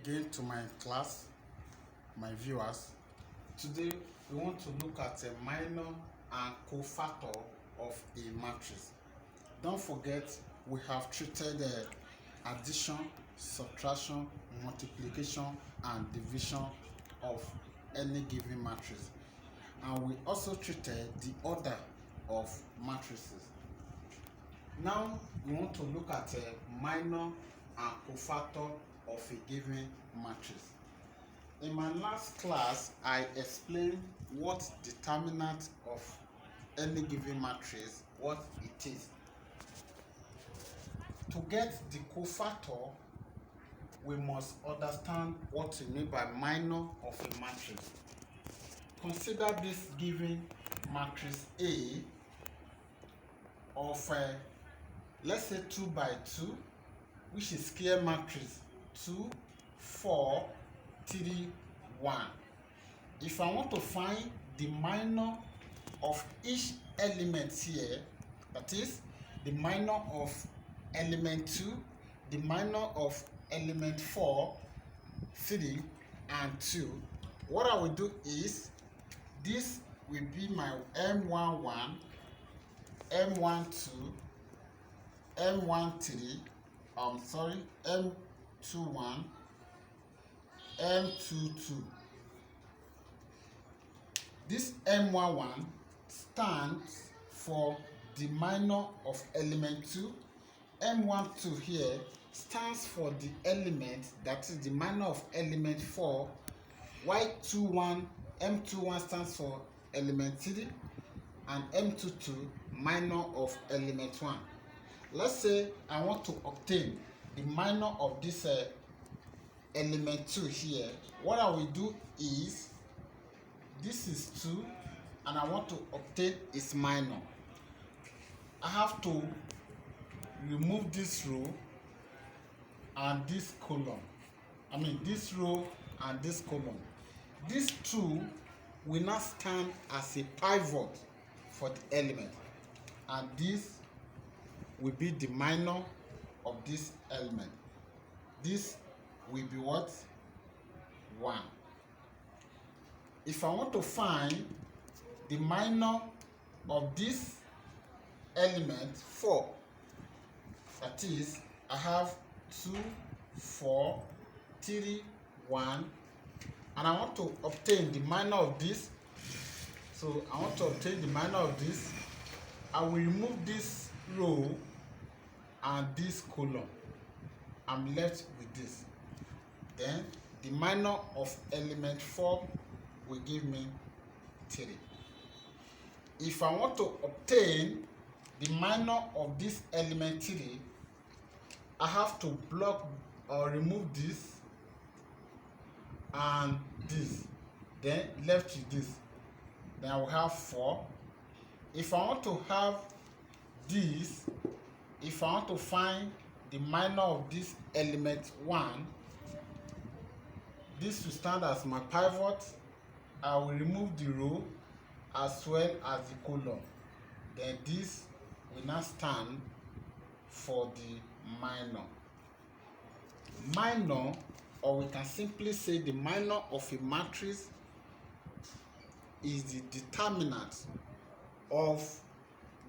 again to my class, my viewers. Today we want to look at a minor and cofactor of a matrix. Don't forget we have treated addition, subtraction, multiplication and division of any given matrix, and we also treated the order of matrices. Now we want to look at a minor and cofactor of a given matrix. In my last class, I explained what determinant of any given matrix, what it is. To get the cofactor, we must understand what we mean by minor of a matrix. Consider this given matrix A of let's say 2 by 2, which is square matrix 2, 4, 3, 1. If I want to find the minor of each element here, that is the minor of element 2, the minor of element 4, 3, and 2, what I will do is this will be my M11, M12, M13, M21, M22. This M11 stands for the minor of element 2. M12 here stands for the element that is the minor of element 4. While M21 stands for element 3, and M22 minor of element 1. Let's say I want to obtain the minor of this element 2 here. What I will do is, this is 2 and I want to obtain its minor. I have to remove this row and this column. This row and this column. These two will now stand as a pivot for the element, and this will be the minor of this element. This will be what? 1. If I want to find the minor of this element 4, that is, I have 2, 4, 3, 1, and I want to obtain the minor of this. So I want to obtain the minor of this. I will remove this row and this column. I'm left with this. Then the minor of element 4 will give me 3. If I want to obtain the minor of this element 3, I have to block or remove this and this, then left with this. Then I will have 4. If I want to have this, if I want to find the minor of this element 1, this will stand as my pivot. I will remove the row as well as the column. Then this will now stand for the minor. Minor, or we can simply say the minor of a matrix, is the determinant of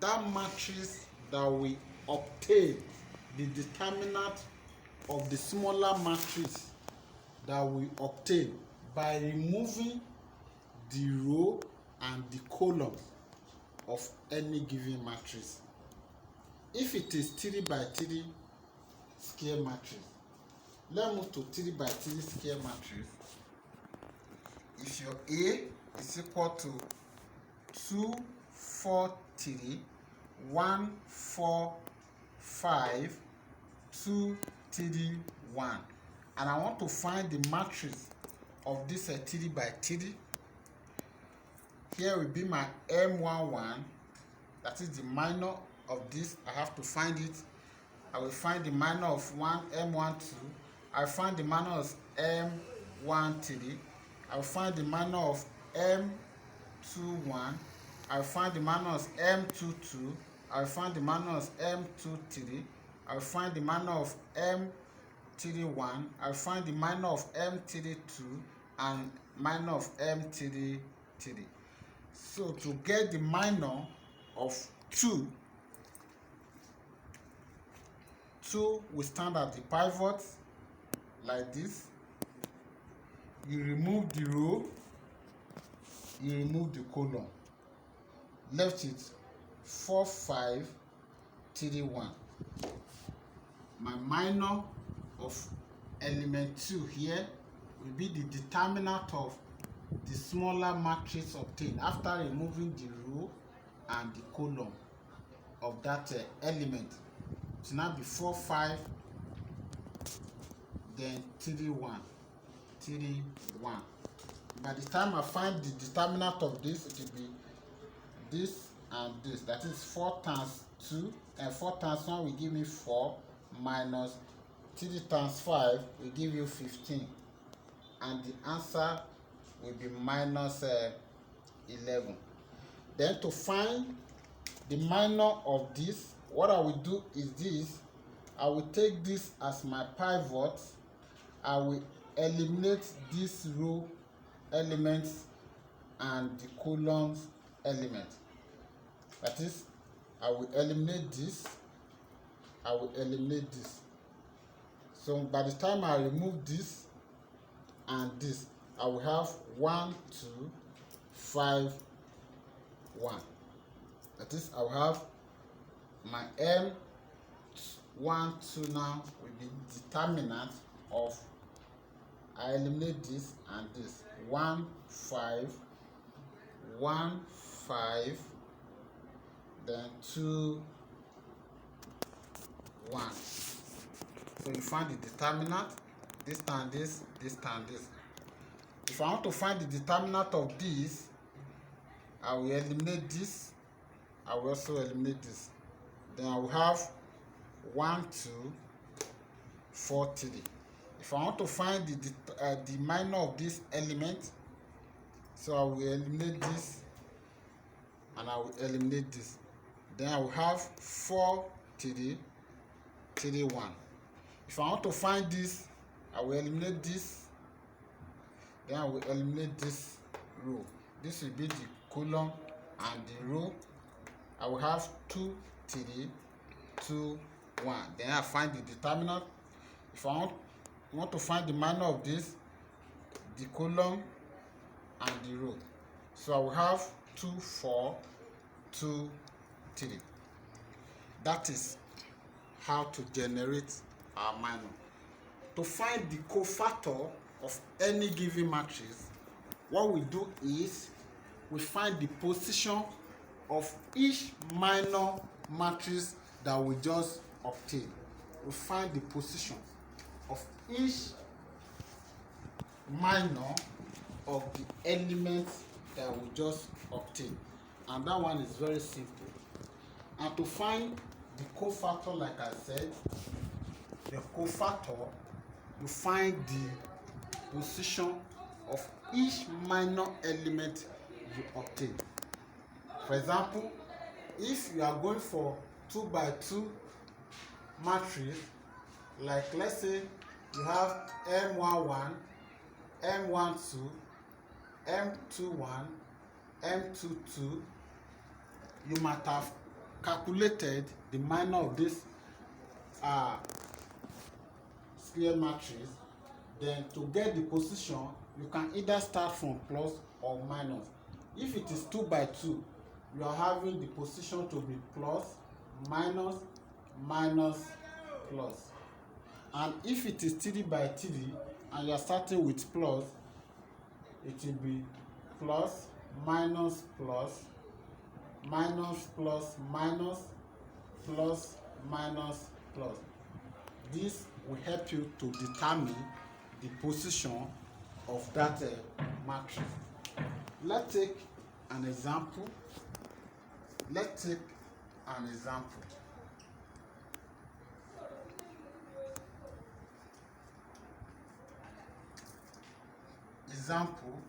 that matrix that we obtain, the determinant of the smaller matrix that we obtain by removing the row and the column of any given matrix. If it is 3 by 3 square matrix, let's move to 3 by 3 square matrix. If your A is equal to 2, 4, 3, 1, 4, 5, 2, 3, 1, and I want to find the matrix of this 3 by 3, here will be my M11, that is the minor of this. I have to find it. I will find the minor of M12. I find the minor of M13. I will find the minor of M21. I will find the minor of M22. I will find the minor of M23. I will find the minor of M31, I find the minor of M32 and minor of M33. So to get the minor of 2 will stand at the pivot like this. You remove the row, you remove the column, left it 4, 5, 3, 1. My minor of element 2 here will be the determinant of the smaller matrix obtained after removing the row and the column of that element. So now be 4, 5, then 3, 1, 3, 1. By the time I find the determinant of this, it will be this and this. That is 4 times 2, and 4 times 1 will give me 4, minus 3 times 5 will give you 15. And the answer will be minus 11. Then to find the minor of this, what I will do is this. I will take this as my pivot. I will eliminate this row elements and the columns element. That is, I will eliminate this. I will eliminate this. So by the time I remove this and this, I will have 1, 2, 5, 1. That is, I will have my M1, 2 now will be determinant of, I eliminate this and this, 1, 5, 1, 5, then 2, 1. So you find the determinant, this time this, this time this. If I want to find the determinant of this, I will eliminate this. I will also eliminate this. Then I will have 1, 2, 4, 3. If I want to find the minor of this element, so I will eliminate this and I will eliminate this. Then I will have 4, 3, 3, 1. If I want to find this, I will eliminate this. Then I will eliminate this row. This will be the column and the row. I will have 2, 3, 2, 1. Then I find the determinant. If I want to find the minor of this, the column and the row. So I will have 2, 4, 2, 3. That is how to generate our minor. To find the cofactor of any given matrix, what we do is we find the position of each minor matrix that we just obtained. We find the position of each minor of the elements that we just obtained. And that one is very simple. And to find the cofactor, like I said, the cofactor, you find the position of each minor element you obtain. For example, if you are going for 2 by 2 matrix, like let's say you have M11, M12, M21, M22, you might have calculated the minor of this square matrix. Then to get the position, you can either start from plus or minus. If it is 2 by 2, you are having the position to be plus, minus, minus, plus. And if it is 3 by 3 and you are starting with plus, it will be plus, minus, plus, minus, plus, minus, plus, minus, plus. This will help you to determine the position of that matrix. Let's take an example. Let's take an example. Example,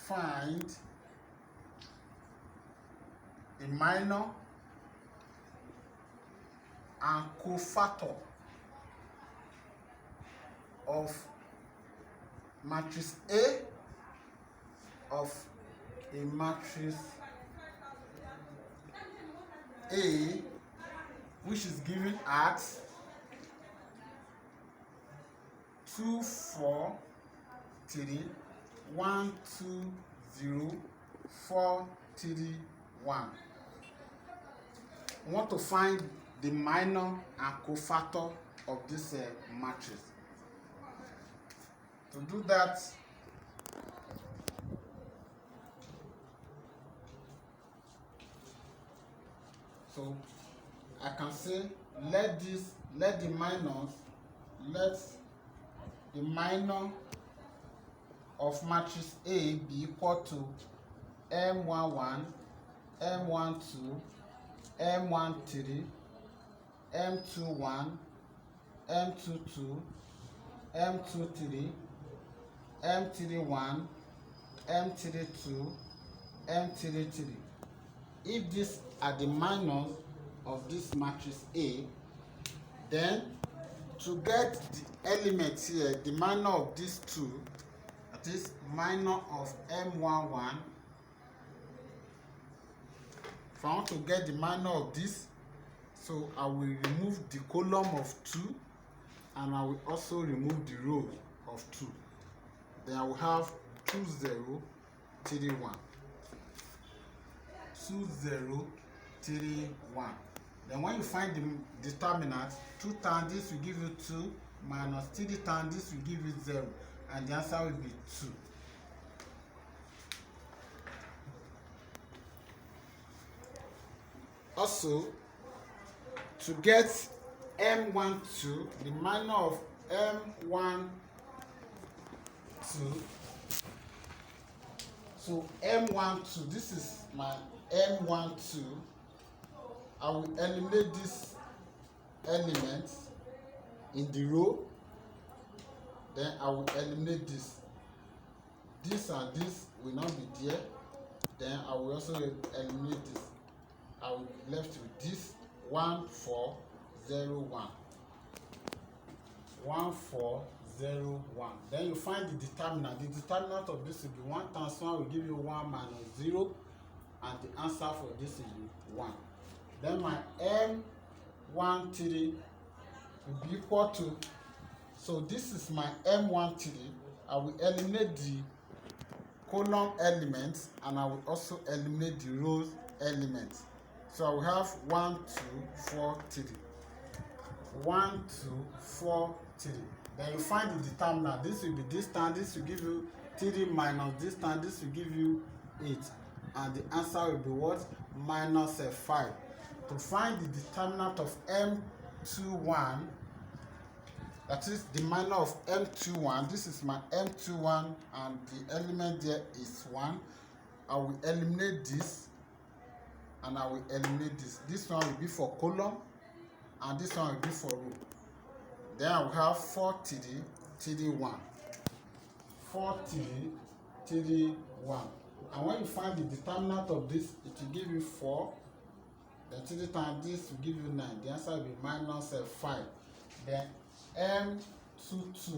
find a minor and cofactor of matrix A of a matrix A, which is given at 2, 4, 3, 1, 2, 0, 4, 3, 1. We want to find the minor and cofactor of this matrix. To do that, so I can say let the minor of matrix A be equal to M11, M12, M13, M21, M22, M23, M31, M32, M33. If these are the minors of this matrix A, then to get the elements here, the minor of these two, that is minor of M11, if I want to get the minor of this, so I will remove the column of 2 and I will also remove the row of 2. Then I will have 2, 0, 3, 1. 2, 0, 3, 1. Then when you find the determinant, 2 times this will give you 2, minus 3 times this will give you 0, and the answer will be 2. Also, to get M12, the minor of M12, so M12, this is my M12. I will eliminate this element in the row, then I will eliminate this. This and this will not be there, then I will also eliminate this. I will be left with this 1, 4, 0, 1. 1, 4, 0, 1. Then you find the determinant. The determinant of this will be 1 times 1 will give you 1 minus 0, and the answer for this is 1. Then my M13 will be equal to, so this is my M13. I will eliminate the column elements and I will also eliminate the rows elements. So I will have 1, 2, 4, 3. 1, 2, 4, 3. Then you find the determinant. This will be this time, this will give you 3 minus this time, this will give you 8. And the answer will be what? Minus 5. To find the determinant of M21, that is the minor of M21, this is my M21 and the element there is 1. I will eliminate this and I will eliminate this. This one will be for column and this one will be for row. Then I will have 4, 3, 3, 1. 4, 3, 3, 1. And when you find the determinant of this, it will give you 4. Then 3 times this will give you 9. The answer will be minus 5. Then M22,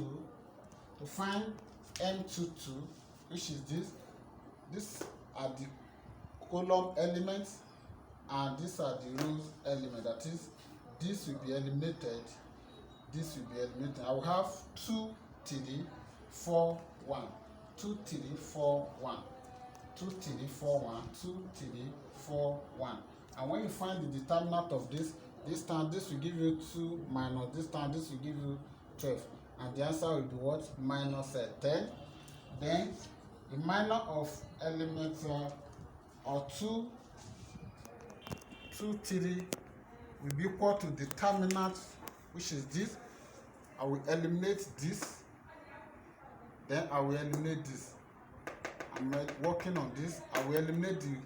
to find M22, which is this. These are the column elements and these are the rows element. That is, this will be eliminated, this will be eliminated. I will have 2, 3, 4, 1. 2, 3, 4, 1. 2, 3, 4, 1. 2, 3, 4, 1. And when you find the determinant of this time this will give you 2 minus this time this will give you 12. And the answer will be what? Minus 10. Then the minor of elements or 2, 3 will be equal to determinant, which is this. I will eliminate this. Then I will eliminate this. I'm working on this. I will eliminate the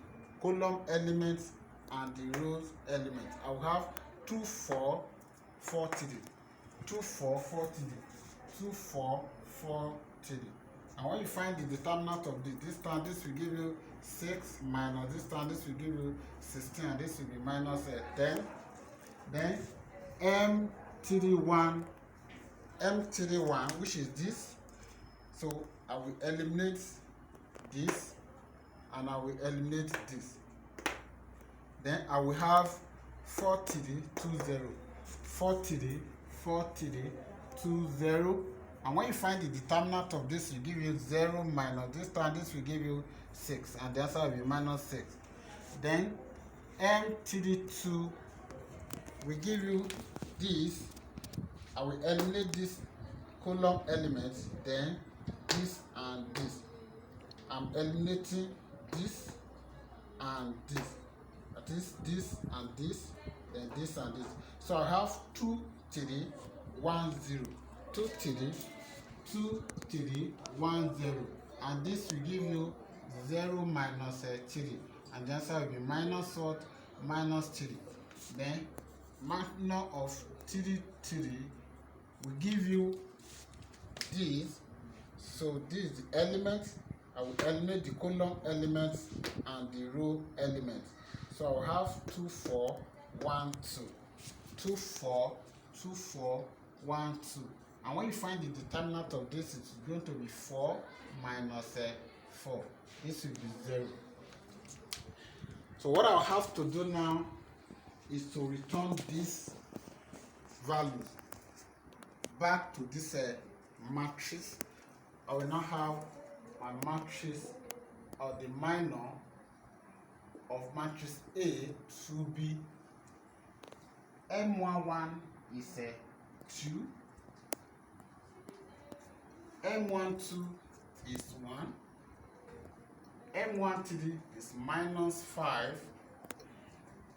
column elements and the rows elements. I will have 2, 4, 4, 3. 2, 4, 4, 3. 2, 4, 4, 3. And when you find the determinant of this time, this will give you 6 minus this time, this will give you 16, and this will be minus 10. Then M31, M31, which is this. So I will eliminate this and I will eliminate this. Then I will have 4-3, 2-0, 4-3, 4-3, 2-0. And when you find the determinant of this, will give you 0 minus this time, this will give you 6, and the answer will be minus 6. Then M32 will give you this. I will eliminate this column element, then this and this. I'm eliminating this and this. That is this and this, then this and this. So I have 2, 3, 1, 0. 2, 3, 2, 3, 1, 0. And this will give you 0 minus 3. And the answer will be minus what? Minus 3. Then minor of 3, 3 will give you this. So this is the element. I will eliminate the column elements and the row elements. So I will have 2, 4, 1, 2. 2, 4, 2, 4, 1, 2. And when you find the determinant of this, it's going to be 4 minus 4. This will be 0. So what I'll have to do now is to return this value back to this matrix. I will now have my matrix, or the minor of matrix A to be M11 is 2, M12 is 1, M13 is minus 5,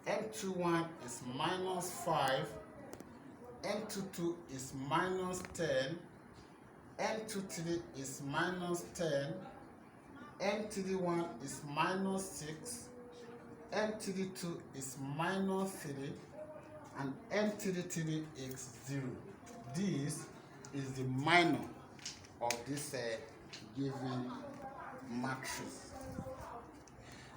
M21 is minus 5, M22 is minus 10, M23 is minus 10, M31 is minus 6, M32 is minus 3, and M33 is 0. This is the minor of this given matrix.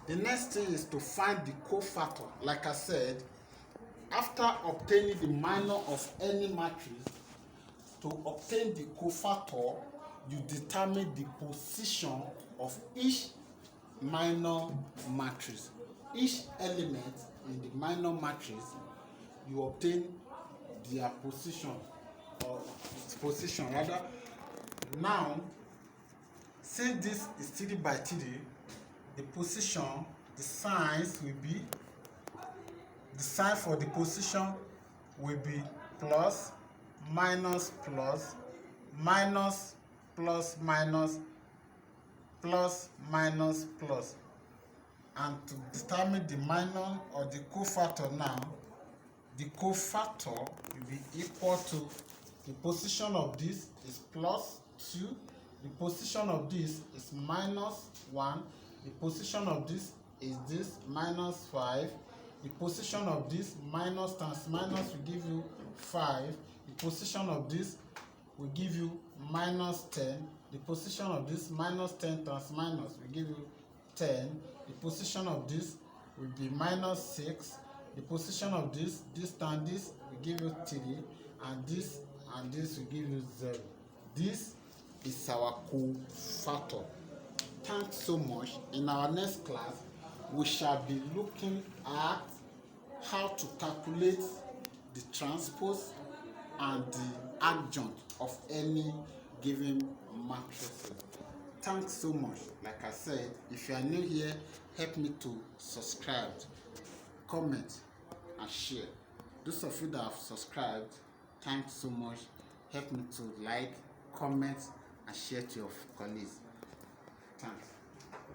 The next thing is to find the cofactor. Like I said, after obtaining the minor of any matrix, to obtain the cofactor, you determine the position of each minor matrix. Each element in the minor matrix, you obtain their position, or its position rather. Now, since this is 3 by 3, the position, the signs will be, the sign for the position will be plus, minus, plus, minus, plus, minus, plus, minus, plus. And to determine the minor or the cofactor now, the cofactor will be equal to the position of this is plus 2, the position of this is minus 1, the position of this is this minus 5, the position of this minus times minus will give you 5, the position of this will give you minus 10, the position of this minus 10 times minus will give you 10, the position of this will be minus 6, the position of this times this will give you 3, and this will give you 0. This is our cofactor. Thanks so much. In our next class, we shall be looking at how to calculate the transpose and the adjunct of any given matrix. Thanks so much. Like I said, if you are new here, help me to subscribe, comment, and share. Those of you that have subscribed, thanks so much. Help me to like, comment, and share to your colleagues. Thanks.